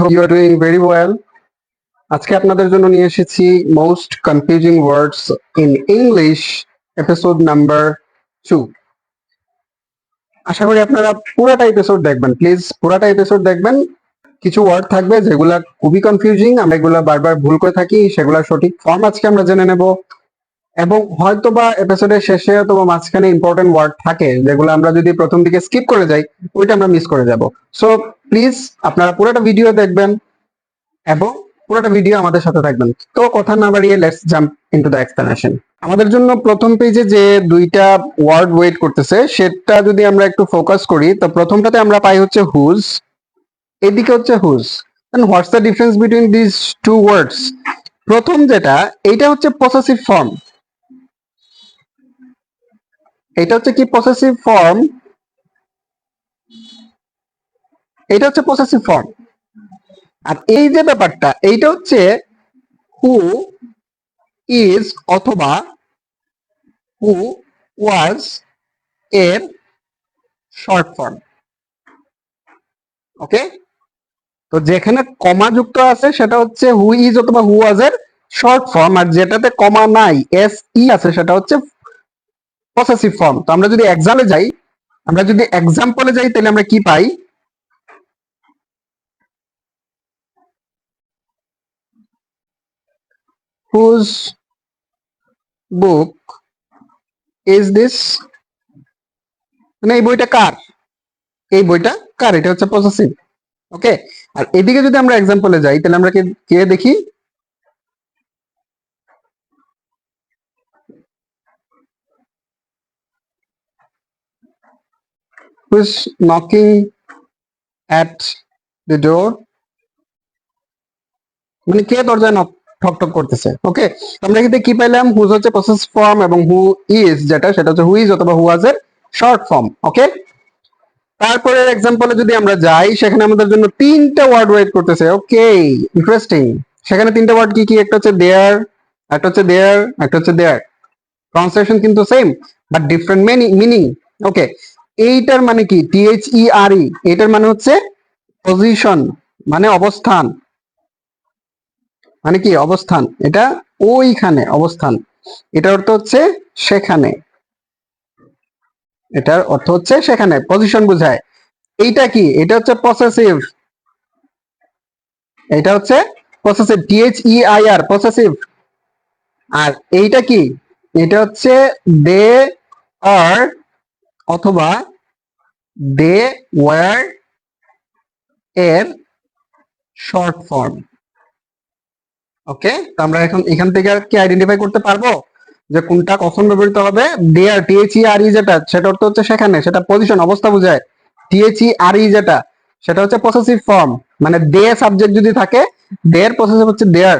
hope you are doing very well. আজকে আপনাদের জন্য নিয়ে এসেছি most confusing words in English episode number 2। আশা করি আপনারা পুরোটা এপিসোড দেখবেন, প্লিজ পুরোটা এপিসোড দেখবেন। কিছু ওয়ার্ড থাকবে যেগুলা খুবই কনফিউজিং, আমরা এগুলা বারবার ভুল করে থাকি, সেগুলা সঠিক ফর্ম আজকে আমরা জেনে নেব। এবং হয়তোবা এপিসোডের শেষে অথবা মাঝখানে ইম্পর্টেন্ট ওয়ার্ড থাকে যেগুলো আমরা যদি প্রথম দিকে স্কিপ করে যাই ওইটা আমরা মিস করে যাব। সো প্লিজ আপনারা পুরোটা ভিডিও দেখবেন এবং পুরোটা ভিডিও আমাদের সাথে থাকবেন। তো কথা না বাড়িয়ে let's jump into the explanation. আমাদের জন্য প্রথম পেজে যে দুইটা ওয়ার্ড ওয়েট করতেছে সেটা যদি আমরা একটু ফোকাস করি, তো প্রথমটাতে আমরা পাই হচ্ছে হুজ, এদিকে হচ্ছে whose. And what's the difference between this two words? প্রথম যেটা, এইটা হচ্ছে পসেসিভ ফর্ম। এটা হচ্ছে কি পসেসিভ ফর্ম? এটা হচ্ছে পসেসিভ ফর্ম। আর এই যে ব্যাপারটা, এইটা হচ্ছে হু ইজ অথবা হু ওয়াজ এর শর্ট ফর্ম। ওকে, তো যেখানে কমা যুক্ত আছে সেটা হচ্ছে হু ইজ অথবা হু ওয়াজ এর শর্ট ফর্ম, আর যেটাতে কমা নাই এস ই আছে সেটা হচ্ছে পসেসিভ ফর্ম। তো আমরা যদি এক্সাম্পলে যাই তাহলে আমরা কি পাই? হুজ বুক ইজ দিস, মানে এই বইটা কার? এই বইটা কার? এটা হচ্ছে পসেসিভ। ওকে, আর এদিকে যদি আমরা এক্সাম্পলে যাই তাহলে আমরা কে দেখি? Who's knocking at the door, মানে কে দরজায় ঠক ঠক করতেছে। ওকে, আমরা এখানে কি পাইলাম? হুজ হচ্ছে পসেসিভ ফর্ম এবং হু ইজ যেটা সেটা হচ্ছে হু ইজ অথবা হু ওয়াজ এর শর্ট ফর্ম। ওকে, তারপরে এক্সাম্পলে যদি আমরা যাই সেখানে আমাদের জন্য তিনটা ওয়ার্ড ওয়েট করতেছে। ওকে, ইন্টারেস্টিং। সেখানে তিনটা ওয়ার্ড কি কি? একটা হচ্ছে দেয়ার, একটা হচ্ছে দেয়ার, একটা হচ্ছে দেয়ার। ট্রান্সলেশন কিন্তু সেম বাট ডিফারেন্ট মিনিং। ওকে, এইটার মানে কি? THERE, এটার মানে হচ্ছে পজিশন, মানে অবস্থান। মানে কি? অবস্থান। এটা ওইখানে অবস্থান, এটার অর্থ হচ্ছে সেখানে, এটার অর্থ হচ্ছে সেখানে, পজিশন বোঝায়। এইটা কি? এটা হচ্ছে পসেসিভ, এটা হচ্ছে পসেসিভ, THEIR, পসেসিভ। আর এইটা কি? এটা হচ্ছে দে আর অথবা দে ওয়ার এর শর্ট ফর্ম। ওকে, তো আমরা এখন এখান থেকে কি আইডেন্টিফাই করতে পারবো যে কোনটা কখন ব্যবহৃত হবে? দেয়ার, THERE যেটা সেটা অর্থ হচ্ছে সেখানে, সেটা পজিশন, অবস্থা বোঝায়। THERE যেটা সেটা হচ্ছে পসেসিভ ফর্ম, মানে দে সাবজেক্ট যদি থাকে দেয়ার পসেসিভ হচ্ছে দেয়ার।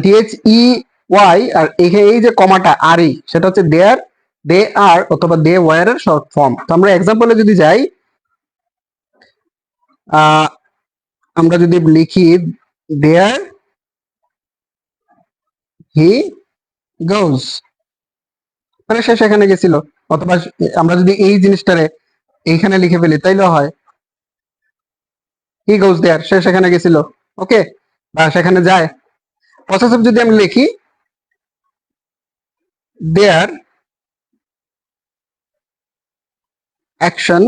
THEY আর এই যে কমাটা আরই সেটা হচ্ছে দেয়ার, দে আর অথবা দে ওয়ার এর শর্ট ফর্ম। তো আমরা এক্সাম্পলে যদি যাই, আমরা যদি লিখি দেয়ার হি গোজ, মানে সে সেখানে গেছিল। অথবা আমরা যদি এই জিনিসটারে এইখানে লিখে ফেলি তাইলে হয় হি গোজ দেয়ার, সে সেখানে গেছিল। ওকে, বা সেখানে যায়। পসেসিভ যদি আমি লিখি দেয়ার অ্যাকশন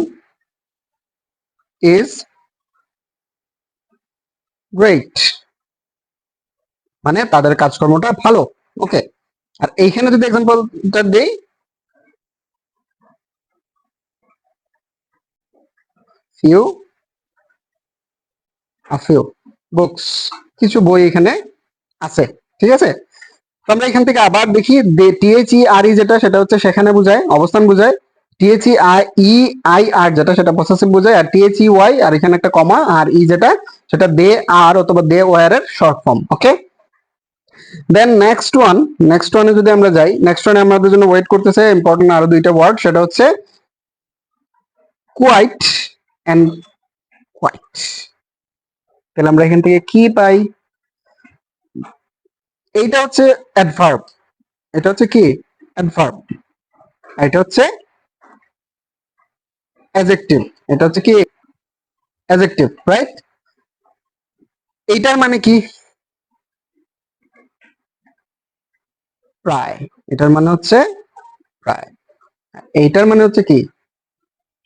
ইজ গ্রেট, মানে তাদের কাজকর্মটা ভালো। ওকে, আর এইখানে যদি এক্সাম্পলটা দেই, ফিউ ফিউ বুকস, কিছু বই এখানে আছে। ঠিক আছে, তো আমরা এখান থেকে আবার দেখি THERE যেটা সেটা হচ্ছে সেখানে বোঝায়, অবস্থান বোঝায়। THEIR যেটা সেটা পসেসিভ বোঝায়। আর THEY আর এখানে একটা কমা আর ই যেটা সেটা দে আর অথবা দে ওয়ার এর শর্ট ফর্ম। ওকে, দেন নেক্সট ওয়ানে যদি আমরা যাই, নেক্সট ওয়ানে আমাদের জন্য ওয়েট করতেছে ইম্পর্টেন্ট আরো দুইটা ওয়ার্ড, সেটা হচ্ছে কোয়াইট এন্ড কোয়াইট। তাহলে আমরা এখান থেকে কি পাই? এইটা হচ্ছে অ্যাডভার্ব, এটা হচ্ছে কি? অ্যাডভার্ব। এটা হচ্ছে অ্যাডজেক্টিভ, এটা হচ্ছে কি? Adjective, right? এইটার মানে কি? প্রায়। এটার মানে হচ্ছে প্রায়। এইটার মানে হচ্ছে কি?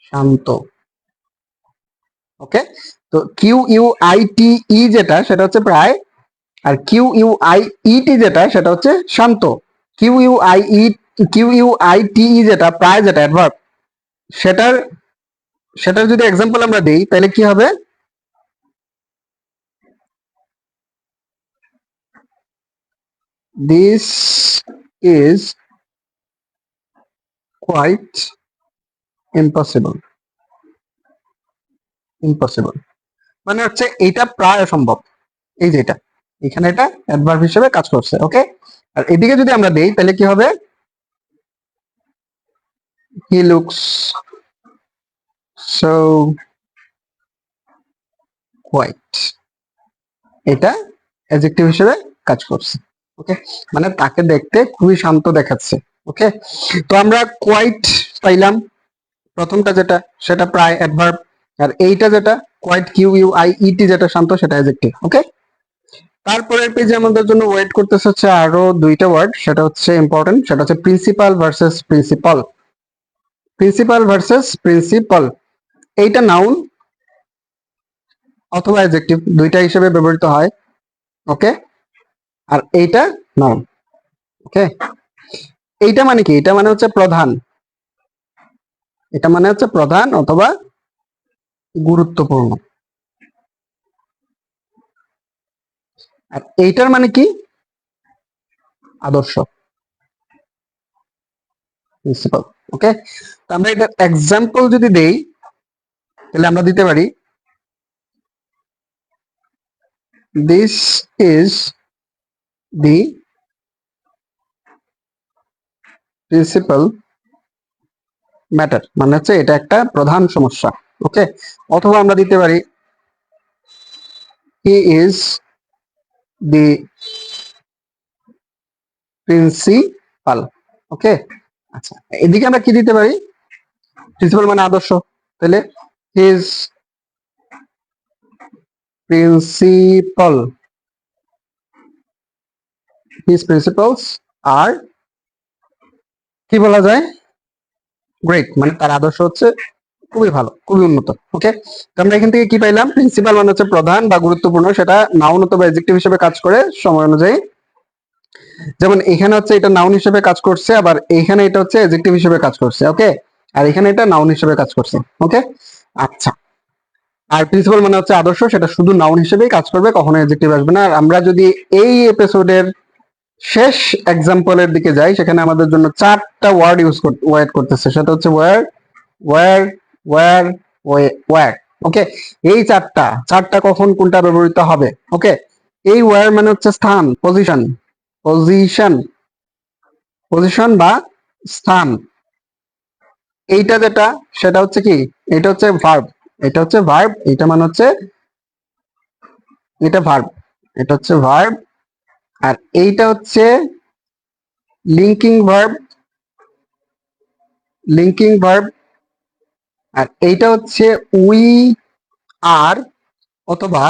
শান্ত। ওকে, তো Q U I T E যেটা সেটা হচ্ছে প্রায়, আর Q U I E T যেটা সেটা হচ্ছে শান্ত। Q U I E Q U I T E যেটা প্রায়, যেটা অ্যাডভার্ব, সেটার সেটার যদি এক্সাম্পল আমরা দেই তাহলে কি হবে? This is quite impossible. Impossible মানে হচ্ছে এটা প্রায় অসম্ভব। এই যে এটা, এখানে এটা অ্যাডভার্ব হিসেবে কাজ করছে। ওকে, আর এদিকে যদি আমরা দেই তাহলে কি হবে? He looks so quiet. এটা অ্যাডজেক্টিভ হিসেবে কাজ করছে। ওকে, মানে তাকে দেখতে খুবই শান্ত দেখাচ্ছে। ওকে, তো আমরা কোয়াইট পাইলাম, প্রথমটা যেটা সেটা প্রায় অ্যাডভার্ব, আর এইটা যেটা quite Q U I E T যেটা শান্ত সেটা অ্যাডজেক্টিভ। ওকে, তারপরের পেজে আমাদের জন্য ওয়েট করতেছে হচ্ছে আরো দুইটা ওয়ার্ড, সেটা হচ্ছে ইম্পর্টেন্ট, সেটা হচ্ছে principal versus principal. Principal versus principal, এইটা নাউন অথবা অ্যাডজেক্টিভ দুইটা হিসেবে ব্যবহৃত হয়। ওকে, আর এইটা নাউন। ওকে, এইটা মানে কি? এটা মানে হচ্ছে প্রধান, এটা মানে হচ্ছে প্রধান অথবা গুরুত্বপূর্ণ। আর এইটার মানে কি? আদর্শ, প্রিন্সিপাল। ওকে, তো আমরা এটা এক্সাম্পল যদি দেই তাহলে আমরা দিতে পারি this is the principal matter, মানে হচ্ছে এটা একটা প্রধান সমস্যা। ওকে, অথবা আমরা দিতে পারি হি ইজ দি প্রিন্সিপাল। ওকে, আচ্ছা, এদিকে আমরা কি দিতে পারি? প্রিন্সিপাল মানে আদর্শ, তাহলে হিজ প্রিন্সিপাল, হিজ প্রিন্সিপালস আর কি বলা যায়? গ্রেট, মানে তার আদর্শ হচ্ছে খুবই ভালো, খুবই উন্নত। ওকে, তো আমরা এখান থেকে কি পাইলাম? প্রিন্সিপাল মানে হচ্ছে প্রধান বা গুরুত্বপূর্ণ, সেটা নাউন অথবা অ্যাডজেক্টিভ হিসেবে কাজ করে সময় অনুযায়ী। যেমন এখানে হচ্ছে এটা নাউন হিসেবে কাজ করছে, আবার এইখানে এটা হচ্ছে অ্যাডজেক্টিভ হিসেবে কাজ করছে। ওকে, আর এখানে এটা নাউন হিসেবে কাজ করছে। ওকে, আচ্ছা, আর প্রিন্সিপাল মানে হচ্ছে আদর্শ, সেটা শুধু নাউন হিসেবেই কাজ করবে, কখনো অ্যাডজেক্টিভ আসবে না। আর আমরা যদি এই এপিসোডের শেষ এক্সাম্পলের দিকে যাই, সেখানে আমাদের জন্য চারটা ওয়ার্ড ওয়েট করতেছে, সেটা হচ্ছে ওয়্যার, ওয়্যার, ওয়্যার, ওয়্যার। ওকে, এই চারটা চারটা কখন কোনটা ব্যবহৃত হবে? ওকে, এই ওয়্যার মানে হচ্ছে স্থান, পজিশন, পজিশন, পজিশন বা স্থান। এইটা যেটা সেটা হচ্ছে কি? এটা হচ্ছে ভার্ব, এটা হচ্ছে ভার্ব, এটা মানে হচ্ছে এটা ভার্ব, এটা হচ্ছে ভার্ব। আর এইটা হচ্ছে লিঙ্কিং ভার্ব, লিঙ্কিং ভার্ব। আর এইটা হচ্ছে উই আর অথবা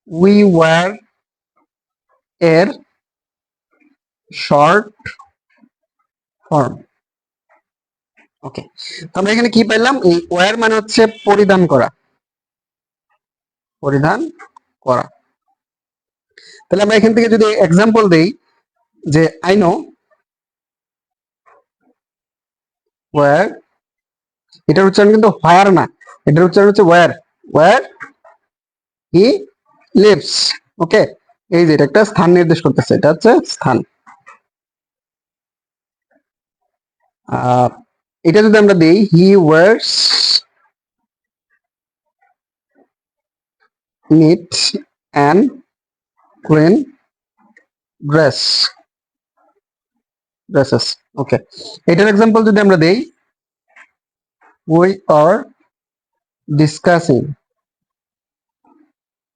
উই ওয়্যার এর শর্ট ফর্ম। ওকে, তো আমরা এখানে কি পাইলাম? এই ওয়্যার মানে হচ্ছে পরিধান করা, পরিধান করা। তাহলে আমরা এখান থেকে যদি এক্সাম্পল দেই যে আই নো ওয়্যার, এটার উচ্চারণ কিন্তু হোয়ার না, এটার উচ্চারণ হচ্ছে ওয়্যার, ওয়্যার হি লিভস। ওকে, এই যে এটা একটা স্থান নির্দেশ করতেছে, এটা হচ্ছে স্থান। এটা যদি আমরা দেই he wears neat and clean dress, dresses. Okay, এটার এক্সাম্পল যদি আমরা দেই we are discussing,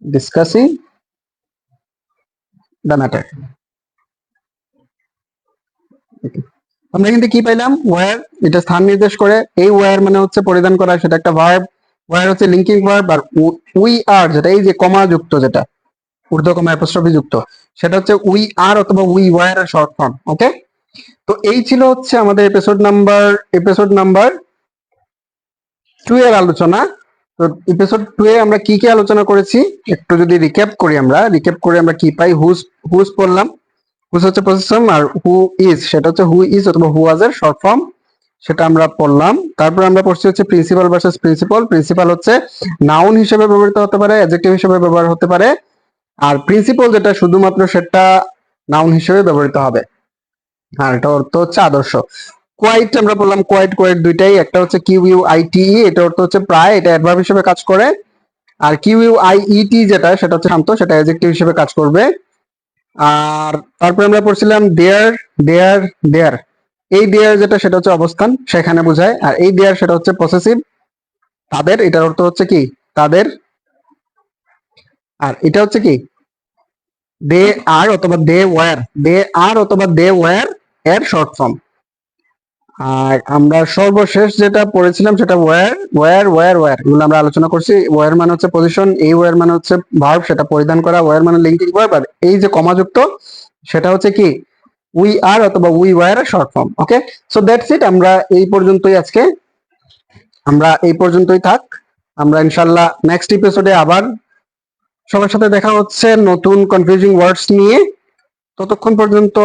discussing the matter. আমরা কিন্তু কি পাইলাম? ওয়্যার, এটা স্থান নির্দেশ করে। এই ওয়্যার মানে হচ্ছে পরিধান করা, সেটা একটা ভার্ব। ওয়ার হচ্ছে লিঙ্কিং ভার্ব, আর উই আর যেটা এই যে কমা যুক্ত, যেটা ঊর্ধ্ব কমা অ্যাপোস্ট্রফি যুক্ত, সেটা হচ্ছে উই আর অথবা উই ওয়ার এর শর্ট ফর্ম। ওকে, তো এই ছিল হচ্ছে আমাদের এপিসোড নাম্বার 2 এর আলোচনা। তো এপিসোড 2 এ আমরা কি কি আলোচনা করেছি একটু যদি রিক্যাপ করে আমরা কি পাই, হুজ পড়লাম, হুজ হচ্ছে পজিশন, আর হু ইজ সেটা হচ্ছে হু ইজ অথবা হু ওয়াজ এর শর্ট ফর্ম, সেটা আমরা পড়লাম। তারপর আমরা পড়ছি হচ্ছে প্রিন্সিপাল ভার্সেস প্রিন্সিপল। প্রিন্সিপাল হচ্ছে নাউন হিসেবে ব্যবহৃত হতে পারে, অ্যাডজেক্টিভ হিসেবে ব্যবহার হতে পারে, আর প্রিন্সিপল যেটা শুধুমাত্র সেটা নাউন হিসেবে ব্যবহৃত হবে, আর এটা অর্থ হচ্ছে আদর্শ। কোয়াইট আমরা বললাম, কোয়াইট দুইটাই, একটা হচ্ছে কিউ ইউ আই টি ই, এটা অর্থ হচ্ছে প্রায়, এটা অ্যাডভার্ব হিসেবে কাজ করে, আর Q U I E T যেটা সেটা হচ্ছে শান্ত, সেটা অ্যাডজেক্টিভ হিসেবে কাজ করবে। আর তারপরে আমরা পড়ছিলাম দেয়ার দেয়ার দেয়ার, এই দেয়ার যেটা সেটা হচ্ছে অবস্থান, সেখানে বোঝায়, আর এই দেয়ার সেটা হচ্ছে পসেসিভ, তাদের, এটার অর্থ হচ্ছে কি তাদের, আর এটা হচ্ছে কি দে আর অথবা দে ওয়্যার এর শর্ট ফর্ম। আর আমরা সর্বশেষ যেটা পড়েছিলাম সেটা ওয়্যার এগুলো আমরা আলোচনা করছি। ওয়্যার মানে হচ্ছে পজিশন, এই ওয়্যার মানে হচ্ছে ভার্ব, সেটা পরিধান করা, ওয়্যার মানে লিঙ্কিং ভার্ব, আর এই যে কমাযুক্ত সেটা হচ্ছে কি উই আর অথবা উই ওয়্যার এর short form. Okay, so that's it, আমরা এই পর্যন্তই থাক। আমরা ইনশাআল্লাহ নেক্সট এপিসোডে আবার সবার সাথে দেখা হচ্ছে নতুন কনফিউজিং ওয়ার্ডস নিয়ে। ততক্ষণ পর্যন্ত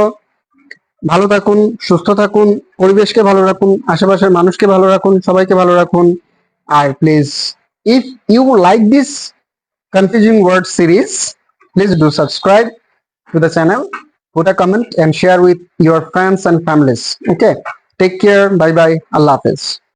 ভালো থাকুন, সুস্থ থাকুন, পরিবেশকে ভালো রাখুন, আশেপাশের মানুষকে ভালো রাখুন, সবাইকে ভালো রাখুন। আর please, if you like this confusing word series, please do subscribe to the channel, put a comment and share with your friends and families. Okay, take care, bye bye, Allah Hafiz.